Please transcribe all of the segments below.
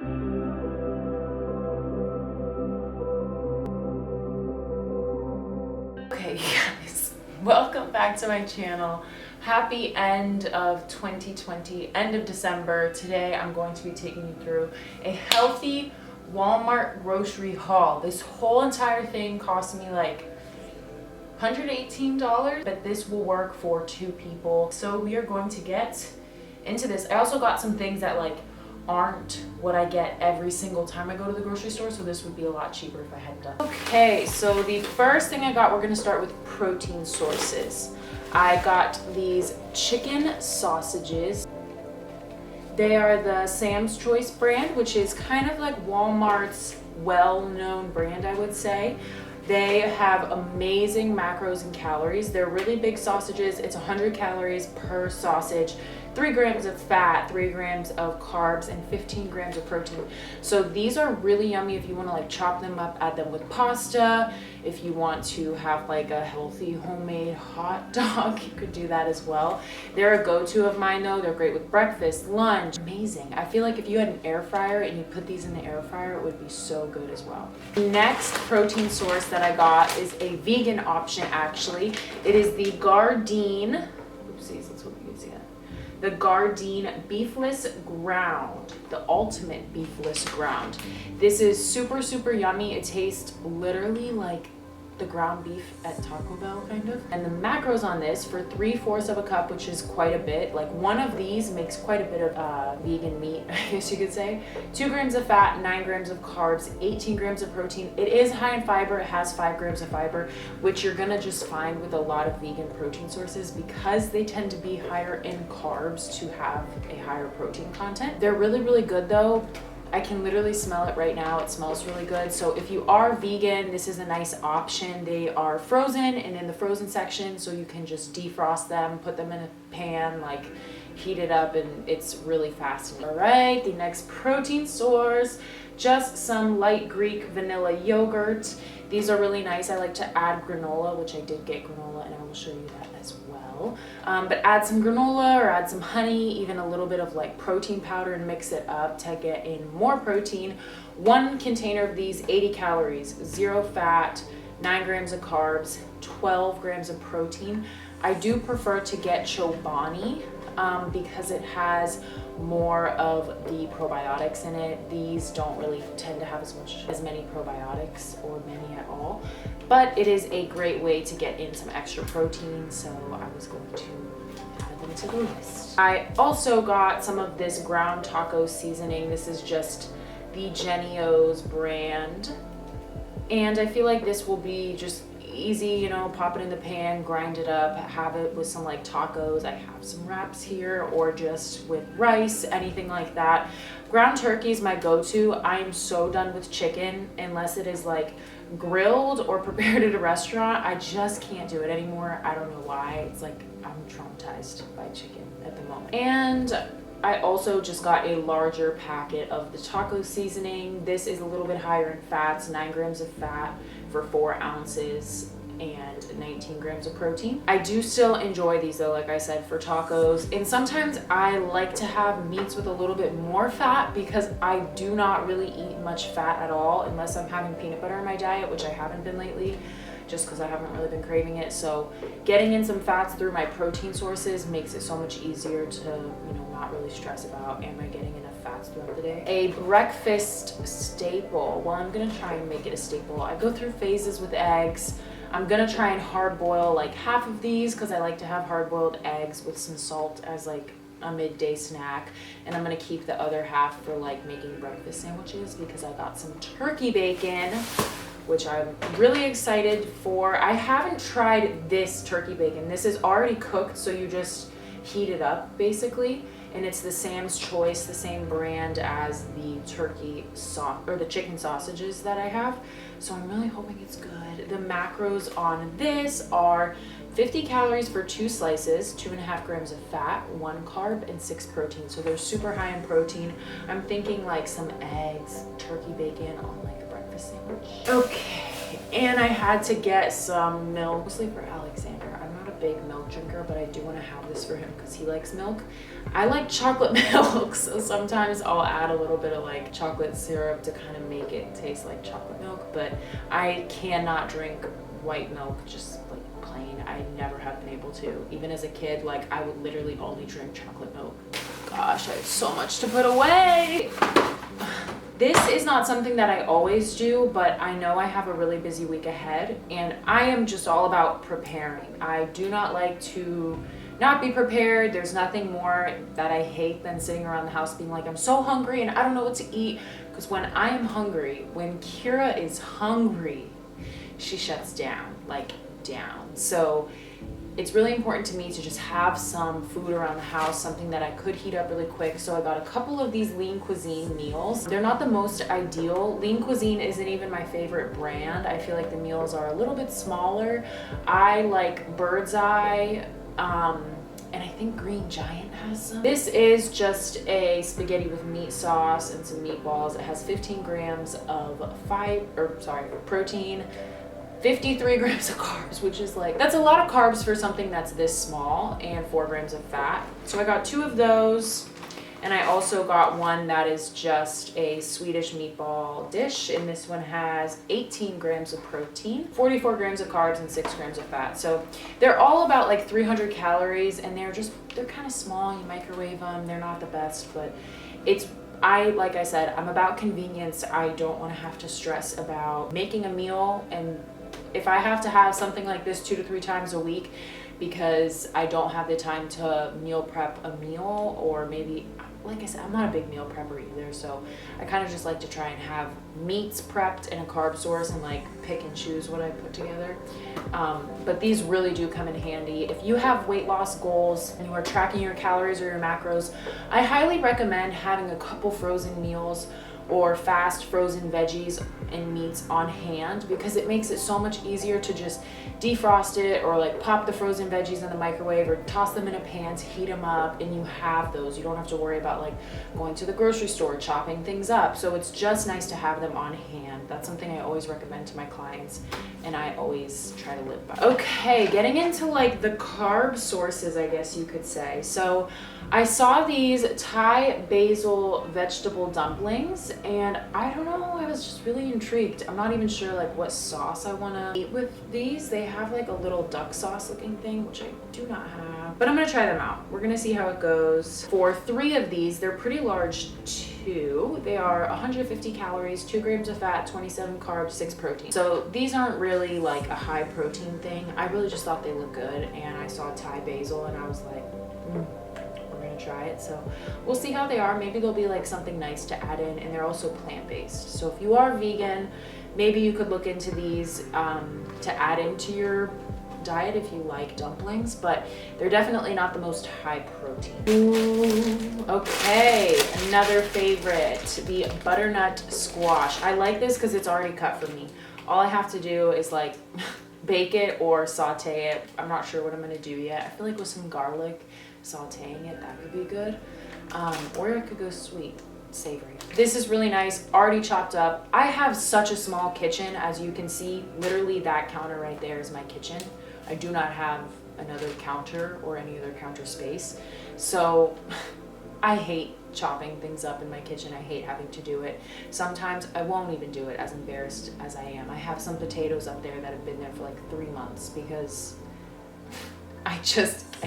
Okay, guys, welcome back to my channel. Happy end of 2020, end of December. Today I'm going to be taking you through a healthy Walmart grocery haul. This whole entire thing cost me like $118, but this will work for 2 people. So we are going to get into this. I also got some things that like aren't what I get every single time I go to the grocery store, so this would be a lot cheaper if I hadn't done. Okay, so the first thing I got, we're gonna start with protein sources. I got these chicken sausages. They are the Sam's Choice brand, which is kind of like Walmart's well-known brand, I would say. They have amazing macros and calories. They're really big sausages. It's 100 calories per sausage, 3 grams of fat, 3 grams of carbs, and 15 grams of protein. So these are really yummy if you want to like chop them up, add them with pasta. If you want to have like a healthy homemade hot dog, you could do that as well. They're a go-to of mine though. They're great with breakfast, lunch. Amazing. I feel like if you had an air fryer and you put these in the air fryer, it would be so good as well. Next protein source that I got is a vegan option actually. It is the Gardein, oopsies, let's hope you can see that. The Gardein Beefless Ground, the ultimate beefless ground. This is super, super yummy. It tastes literally like the ground beef at Taco Bell, kind of. And the macros on this, for 3/4 of a cup, which is quite a bit, like one of these makes quite a bit of vegan meat, I guess you could say. 2 grams of fat, 9 grams of carbs, 18 grams of protein. It is high in fiber. It has 5 grams of fiber, which you're gonna just find with a lot of vegan protein sources because they tend to be higher in carbs to have a higher protein content. They're really, really good though. I can literally smell it right now. It smells really good. So if you are vegan, this is a nice option. They are frozen and in the frozen section, so you can just defrost them, put them in a pan, like heat it up, and it's really fast. All right, the next protein source, just some light Greek vanilla yogurt. These are really nice. I like to add granola, which I did get granola, and I will show you that as well. But add some granola or add some honey, even a little bit of like protein powder, and mix it up to get in more protein. 1 container of these, 80 calories, 0 fat, 9 grams of carbs, 12 grams of protein. I do prefer to get Chobani because it has more of the probiotics in it. These don't really tend to have as many probiotics or many at all, but it is a great way to get in some extra protein, so I was going to add them to the list. I also got some of this ground taco seasoning. This is just the Jennie-O's brand, and I feel like this will be just easy, you know, pop it in the pan, grind it up, have it with some like tacos. I have some wraps here, or just with rice, anything like that. Ground turkey is my go-to. I'm so done with chicken unless it is like grilled or prepared at a restaurant. I just can't do it anymore. I don't know why. It's like I'm traumatized by chicken at the moment. And I also just got a larger packet of the taco seasoning. This is a little bit higher in fats, 9 grams of fat for 4 ounces and 19 grams of protein. I do still enjoy these though, like I said, for tacos. And sometimes I like to have meats with a little bit more fat because I do not really eat much fat at all unless I'm having peanut butter in my diet, which I haven't been lately, just because I haven't really been craving it. So getting in some fats through my protein sources makes it so much easier to, you know, not really stress about, am I getting enough fats throughout the day? A breakfast staple. Well, I'm gonna try and make it a staple. I go through phases with eggs. I'm gonna try and hard boil like half of these because I like to have hard boiled eggs with some salt as like a midday snack, and I'm gonna keep the other half for like making breakfast sandwiches because I got some turkey bacon, which I'm really excited for. I haven't tried this turkey bacon. This is already cooked, so you just heat it up basically, and it's the Sam's Choice, the same brand as the turkey or the chicken sausages that I have. So I'm really hoping it's good. The macros on this are 50 calories for 2 slices, 2.5 grams of fat, 1 carb, and 6 protein. So they're super high in protein. I'm thinking like some eggs, turkey bacon on like a breakfast sandwich. Okay, and I had to get some milk, mostly for Alexander. I'm not a big milk drinker, but I do want to have this for him because he likes milk. I like chocolate milk, so sometimes I'll add a little bit of like chocolate syrup to kind of make it taste like chocolate milk, but I cannot drink white milk just like plain. I never have been able to. Even as a kid, like I would literally only drink chocolate milk. Gosh, I have so much to put away. This is not something that I always do, but I know I have a really busy week ahead, and I am just all about preparing. I do not like to not be prepared. There's nothing more that I hate than sitting around the house being like, I'm so hungry and I don't know what to eat. Because when I am hungry, when Kira is hungry, she shuts down, like down. So it's really important to me to just have some food around the house, something that I could heat up really quick. So I got a couple of these Lean Cuisine meals. They're not the most ideal. Lean Cuisine isn't even my favorite brand. I feel like the meals are a little bit smaller. I like Bird's Eye, and I think Green Giant has some. This is just a spaghetti with meat sauce and some meatballs. It has 15 grams of protein, 53 grams of carbs, which is like, that's a lot of carbs for something that's this small, and 4 grams of fat. So I got 2 of those, and I also got one that is just a Swedish meatball dish, and this one has 18 grams of protein, 44 grams of carbs, and 6 grams of fat. So they're all about like 300 calories, and they're kind of small. You microwave them. They're not the best, but like I said, I'm about convenience. I don't want to have to stress about making a meal, and if I have to have something like this 2 to 3 times a week because I don't have the time to meal prep a meal, or maybe, like I said, I'm not a big meal prepper either, so I kind of just like to try and have meats prepped in a carb source and like pick and choose what I put together. But these really do come in handy. If you have weight loss goals and you are tracking your calories or your macros, I highly recommend having a couple frozen meals or fast frozen veggies and meats on hand, because it makes it so much easier to just defrost it, or like pop the frozen veggies in the microwave, or toss them in a pan to heat them up, and you have those. You don't have to worry about like going to the grocery store, chopping things up. So it's just nice to have them on hand. That's something I always recommend to my clients, and I always try to live by. Okay, getting into like the carb sources, I guess you could say. So I saw these Thai basil vegetable dumplings, and I don't know, I was just really intrigued. I'm not even sure like what sauce I want to eat with these. They have like a little duck sauce looking thing, which I do not have, but I'm gonna try them out. We're gonna see how it goes. For 3 of these, they're pretty large too. They are 150 calories, 2 grams of fat, 27 carbs, 6 protein. So these aren't really like a high protein thing. I really just thought they looked good, and I saw Thai basil and I was like, try it. So we'll see how they are. Maybe they'll be like something nice to add in, and they're also plant-based. So if you are vegan, maybe you could look into these to add into your diet if you like dumplings, but they're definitely not the most high protein. Ooh, okay, another favorite, the butternut squash. I like this because it's already cut for me. All I have to do is like bake it or saute it. I'm not sure what I'm gonna do yet. I feel like with some garlic, sauteing it, that could be good. Or it could go sweet, savory. This is really nice, already chopped up. I have such a small kitchen, as you can see. Literally that counter right there is my kitchen. I do not have another counter or any other counter space. So I hate chopping things up in my kitchen. I hate having to do it. Sometimes I won't even do it, as embarrassed as I am. I have some potatoes up there that have been there for like 3 months because I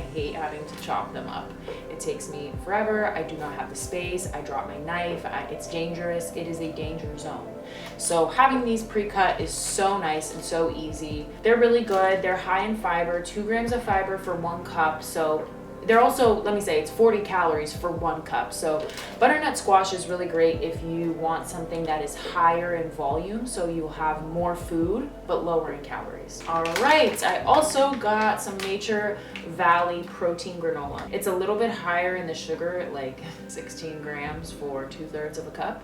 hate having to chop them up. It takes me forever. I do not have the space. I drop my knife. It's dangerous. It is a danger zone. So having these pre-cut is so nice and so easy. They're really good. They're high in fiber, 2 grams of fiber for 1 cup. So they're also, let me say, it's 40 calories for 1 cup. So butternut squash is really great if you want something that is higher in volume, so you'll have more food but lower in calories. All right, I also got some Nature Valley protein granola. It's a little bit higher in the sugar, like 16 grams for 2/3 of a cup.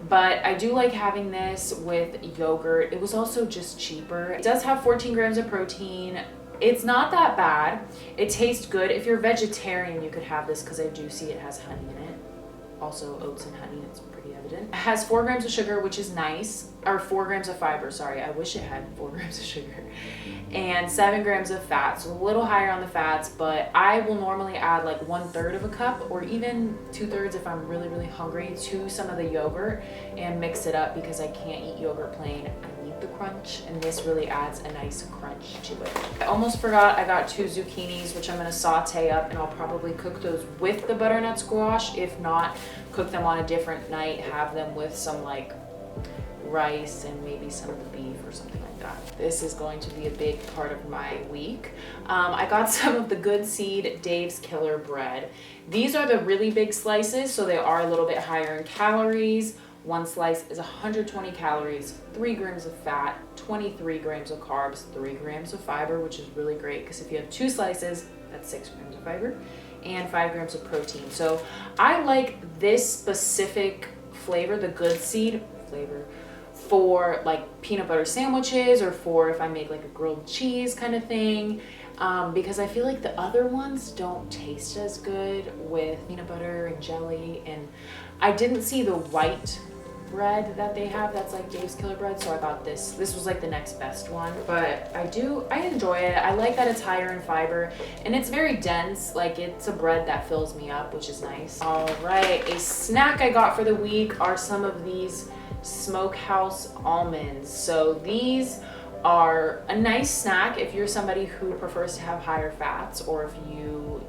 But I do like having this with yogurt. It was also just cheaper. It does have 14 grams of protein. It's not that bad. It tastes good. If you're vegetarian, you could have this because I do see it has honey in it. also oats and honey, it's pretty evident. It has 4 grams of sugar, which is nice, or 4 grams of fiber, sorry. I wish it had 4 grams of sugar. And 7 grams of fat, so a little higher on the fats, but I will normally add like 1/3 of a cup or even 2/3 if I'm really, really hungry to some of the yogurt and mix it up because I can't eat yogurt plain. I need the crunch, and this really adds a nice crunch to it. I almost forgot I got 2 zucchinis, which I'm gonna saute up, and I'll probably cook those with the butternut squash. If not, cook them on a different night, have them with some like rice and maybe some of the beef or something like that. This is going to be a big part of my week. I got some of the Good Seed Dave's Killer Bread. These are the really big slices, so they are a little bit higher in calories. One slice is 120 calories, 3 grams of fat, 23 grams of carbs, 3 grams of fiber, which is really great because if you have 2 slices, that's 6 grams of fiber, and 5 grams of protein. So I like this specific flavor, the Good Seed flavor, for like peanut butter sandwiches or for if I make like a grilled cheese kind of thing, because I feel like the other ones don't taste as good with peanut butter and jelly. And I didn't see the white bread that they have that's like Dave's Killer Bread, so I got this. This was like the next best one, but I enjoy it. I like that it's higher in fiber and it's very dense. Like it's a bread that fills me up, which is nice. All right, a snack I got for the week are some of these Smokehouse almonds. So these are a nice snack if you're somebody who prefers to have higher fats, or if you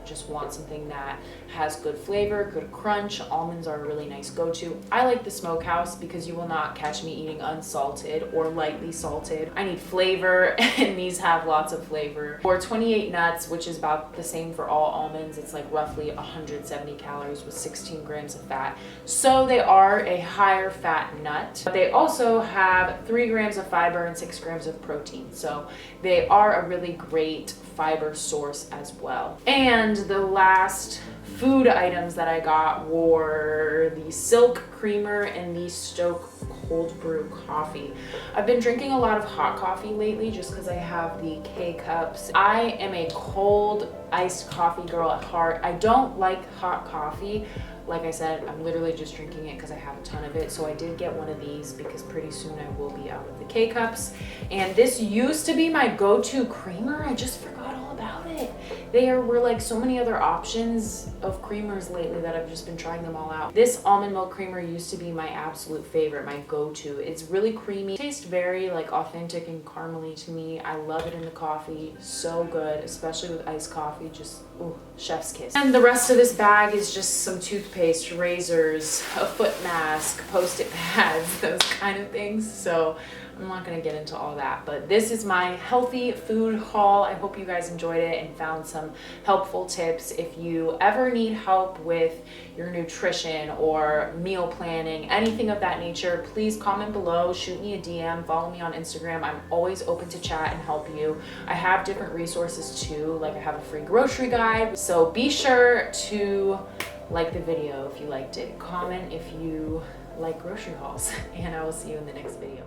just want something that has good flavor, good crunch. Almonds are a really nice go-to. I like the Smokehouse because you will not catch me eating unsalted or lightly salted. I need flavor, and these have lots of flavor. For 28 nuts, which is about the same for all almonds, it's like roughly 170 calories with 16 grams of fat. So they are a higher fat nut, but they also have 3 grams of fiber and 6 grams of protein. So they are a really great fiber source as well. And the last food items that I got were the Silk Creamer and the Stoke Cold Brew Coffee. I've been drinking a lot of hot coffee lately just because I have the K-Cups. I am a cold iced coffee girl at heart. I don't like hot coffee. Like I said, I'm literally just drinking it because I have a ton of it. So I did get one of these because pretty soon I will be out of the K-Cups. And this used to be my go-to creamer. I just forgot all about it. There were like so many other options of creamers lately that I've just been trying them all out. This almond milk creamer used to be my absolute favorite, my go-to. It's really creamy. It tastes very like authentic and caramely to me. I love it in the coffee. So good, especially with iced coffee. Just, ooh, chef's kiss. And the rest of this bag is just some toothpaste, razors, a foot mask, Post-it pads, those kind of things. So I'm not gonna get into all that, but this is my healthy food haul. I hope you guys enjoyed it and found some helpful tips. If you ever need help with your nutrition or meal planning, anything of that nature, please comment below, shoot me a DM, follow me on Instagram. I'm always open to chat and help you. I have different resources too, like I have a free grocery guide. So be sure to like the video if you liked it, comment if you like grocery hauls, and I will see you in the next video.